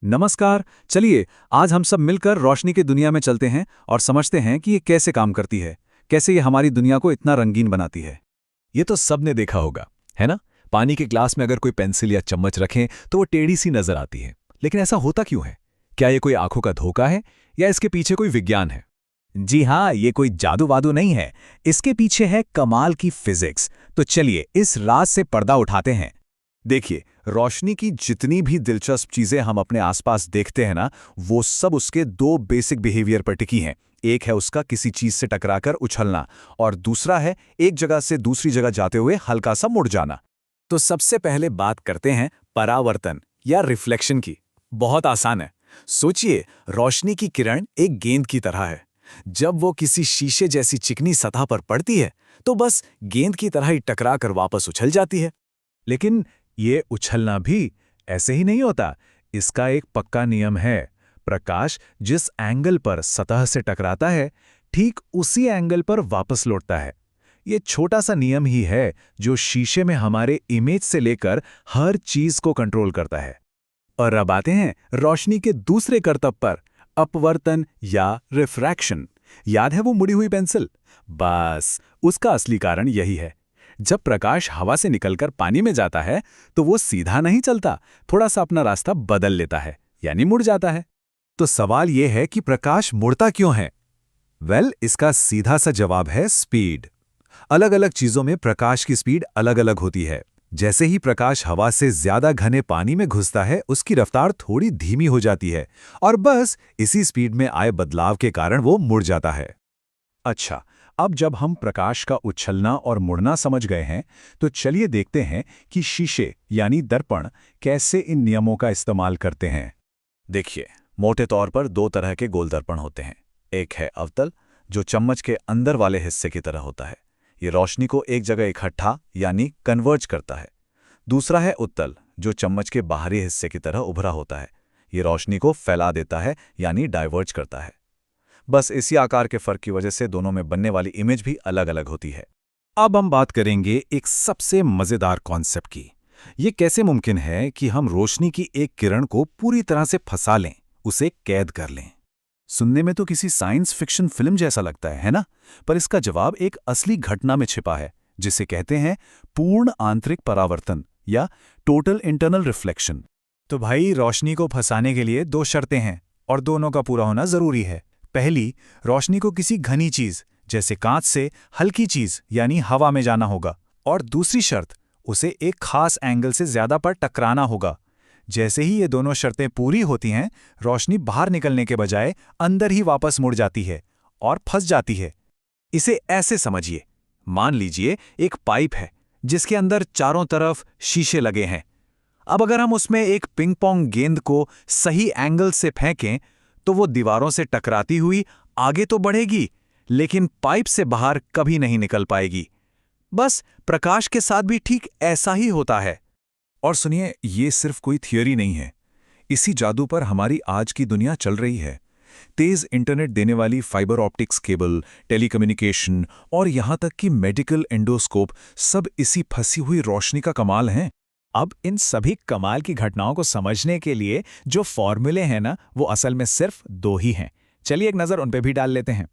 नमस्कार। चलिए आज हम सब मिलकर रोशनी की दुनिया में चलते हैं और समझते हैं कि ये कैसे काम करती है, कैसे ये हमारी दुनिया को इतना रंगीन बनाती है। ये तो सबने देखा होगा, है ना? पानी के ग्लास में अगर कोई पेंसिल या चम्मच रखें तो वो टेढ़ी सी नजर आती है। लेकिन ऐसा होता क्यों है? क्या ये कोई आंखों का धोखा है या इसके पीछे कोई विज्ञान है? जी हाँ, ये कोई जादू वादू नहीं है। इसके पीछे है कमाल की फिजिक्स। तो चलिए इस राज से पर्दा उठाते हैं। देखिए, रोशनी की जितनी भी दिलचस्प चीजें हम अपने आसपास देखते हैं ना, वो सब उसके दो बेसिक बिहेवियर पर टिकी हैं। एक है उसका किसी चीज से टकराकर उछलना और दूसरा है एक जगह से दूसरी जगह जाते हुए हल्का सा मुड़ जाना। तो सबसे पहले बात करते हैं परावर्तन या रिफ्लेक्शन की। बहुत आसान है। सोचिए, रोशनी की किरण एक गेंद की तरह है। जब वो किसी शीशे जैसी चिकनी सतह पर पड़ती है तो बस गेंद की तरह ही टकरा कर वापस उछल जाती है। लेकिन ये उछलना भी ऐसे ही नहीं होता। इसका एक पक्का नियम है। प्रकाश जिस एंगल पर सतह से टकराता है, ठीक उसी एंगल पर वापस लौटता है। ये छोटा सा नियम ही है जो शीशे में हमारे इमेज से लेकर हर चीज को कंट्रोल करता है। और अब आते हैं रोशनी के दूसरे करतब पर, अपवर्तन या रिफ्रैक्शन। याद है वो मुड़ी हुई पेंसिल? बस उसका असली कारण यही है। जब प्रकाश हवा से निकलकर पानी में जाता है तो वो सीधा नहीं चलता, थोड़ा सा अपना रास्ता बदल लेता है, यानी मुड़ जाता है। तो सवाल ये है कि प्रकाश मुड़ता क्यों है? इसका सीधा सा जवाब है स्पीड। अलग अलग चीजों में प्रकाश की स्पीड अलग अलग होती है। जैसे ही प्रकाश हवा से ज्यादा घने पानी में घुसता है, उसकी रफ्तार थोड़ी धीमी हो जाती है और बस इसी स्पीड में आए बदलाव के कारण वो मुड़ जाता है। अच्छा, अब जब हम प्रकाश का उछलना और मुड़ना समझ गए हैं, तो चलिए देखते हैं कि शीशे यानी दर्पण कैसे इन नियमों का इस्तेमाल करते हैं। देखिए, मोटे तौर पर दो तरह के गोल दर्पण होते हैं। एक है अवतल, जो चम्मच के अंदर वाले हिस्से की तरह होता है। ये रोशनी को एक जगह इकट्ठा यानी कन्वर्ज करता है। दूसरा है उत्तल, जो चम्मच के बाहरी हिस्से की तरह उभरा होता है। ये रोशनी को फैला देता है यानी डाइवर्ज करता है। बस इसी आकार के फर्क की वजह से दोनों में बनने वाली इमेज भी अलग अलग होती है। अब हम बात करेंगे एक सबसे मजेदार कॉन्सेप्ट की। ये कैसे मुमकिन है कि हम रोशनी की एक किरण को पूरी तरह से फंसा लें, उसे कैद कर लें? सुनने में तो किसी साइंस फिक्शन फिल्म जैसा लगता है ना? पर इसका जवाब एक असली घटना में छिपा है, जिसे कहते हैं पूर्ण आंतरिक परावर्तन या टोटल इंटरनल रिफ्लेक्शन। तो भाई, रोशनी को फंसाने के लिए दो शर्तें हैं और दोनों का पूरा होना जरूरी है। पहली, रोशनी को किसी घनी चीज जैसे कांच से हल्की चीज यानी हवा में जाना होगा। और दूसरी शर्त, उसे एक खास एंगल से ज्यादा पर टकराना होगा। जैसे ही ये दोनों शर्तें पूरी होती हैं, रोशनी बाहर निकलने के बजाय अंदर ही वापस मुड़ जाती है और फंस जाती है। इसे ऐसे समझिए, मान लीजिए एक पाइप है जिसके अंदर चारों तरफ शीशे लगे हैं। अब अगर हम उसमें एक पिंग पोंग गेंद को सही एंगल से फेंकें तो वो दीवारों से टकराती हुई आगे तो बढ़ेगी, लेकिन पाइप से बाहर कभी नहीं निकल पाएगी। बस प्रकाश के साथ भी ठीक ऐसा ही होता है। और सुनिए, ये सिर्फ कोई थियोरी नहीं है। इसी जादू पर हमारी आज की दुनिया चल रही है। तेज इंटरनेट देने वाली फाइबर ऑप्टिक्स केबल, टेलीकम्युनिकेशन और यहां तक कि मेडिकल एंडोस्कोप सब इसी फंसी हुई रोशनी का कमाल हैं। अब इन सभी कमाल की घटनाओं को समझने के लिए जो फॉर्मूले हैं ना, वो असल में सिर्फ दो ही हैं। चलिए एक नजर उन पे भी डाल लेते हैं।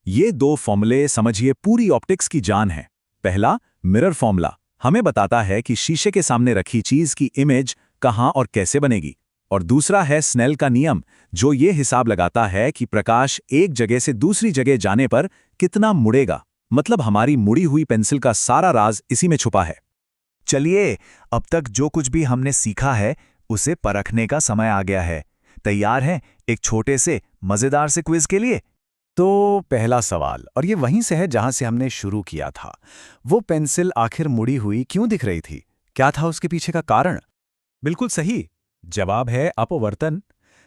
ये दो फॉर्मूले समझिए पूरी ऑप्टिक्स की जान है। पहला, मिरर फॉर्मूला, हमें बताता है कि शीशे के सामने रखी चीज की इमेज कहां और कैसे बनेगी। और दूसरा है स्नेल का नियम, जो ये हिसाब लगाता है कि प्रकाश एक जगह से दूसरी जगह जाने पर कितना मुड़ेगा। मतलब हमारी मुड़ी हुई पेंसिल का सारा राज इसी में छुपा है। चलिए, अब तक जो कुछ भी हमने सीखा है उसे परखने का समय आ गया है। तैयार हैं एक छोटे से मजेदार से क्विज के लिए? तो पहला सवाल, और ये वहीं से है जहां से हमने शुरू किया था। वो पेंसिल आखिर मुड़ी हुई क्यों दिख रही थी? क्या था उसके पीछे का कारण? बिल्कुल सही जवाब है अपवर्तन।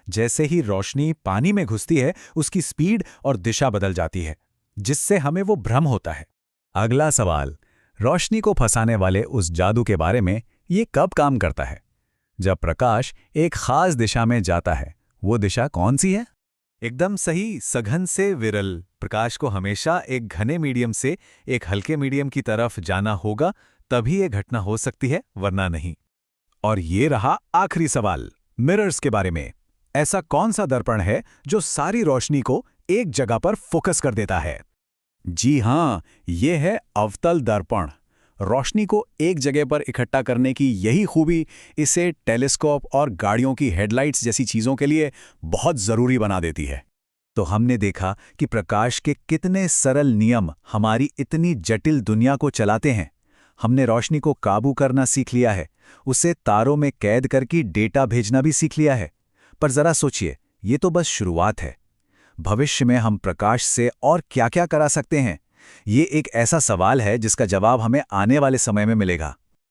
जैसे ही रोशनी पानी में घुसती है, उसकी स्पीड और दिशा बदल जाती है, जिससे हमें वो भ्रम होता है। अगला सवाल, रोशनी को फंसाने वाले उस जादू के बारे में, ये कब काम करता है? जब प्रकाश एक खास दिशा में जाता है। वो दिशा कौन सी है? एकदम सही, सघन से विरल। प्रकाश को हमेशा एक घने मीडियम से एक हल्के मीडियम की तरफ जाना होगा, तभी ये घटना हो सकती है, वरना नहीं। और ये रहा आखिरी सवाल, मिरर्स के बारे में। ऐसा कौन सा दर्पण है जो सारी रोशनी को एक जगह पर फोकस कर देता है? जी हाँ, ये है अवतल दर्पण। रोशनी को एक जगह पर इकट्ठा करने की यही खूबी इसे टेलीस्कोप और गाड़ियों की हेडलाइट्स जैसी चीज़ों के लिए बहुत ज़रूरी बना देती है। तो हमने देखा कि प्रकाश के कितने सरल नियम हमारी इतनी जटिल दुनिया को चलाते हैं। हमने रोशनी को काबू करना सीख लिया है, उसे तारों में कैद करके डेटा भेजना भी सीख लिया है। पर जरा सोचिए, ये तो बस शुरुआत है। भविष्य में हम प्रकाश से और क्या-क्या करा सकते हैं? ये एक ऐसा सवाल है जिसका जवाब हमें आने वाले समय में मिलेगा।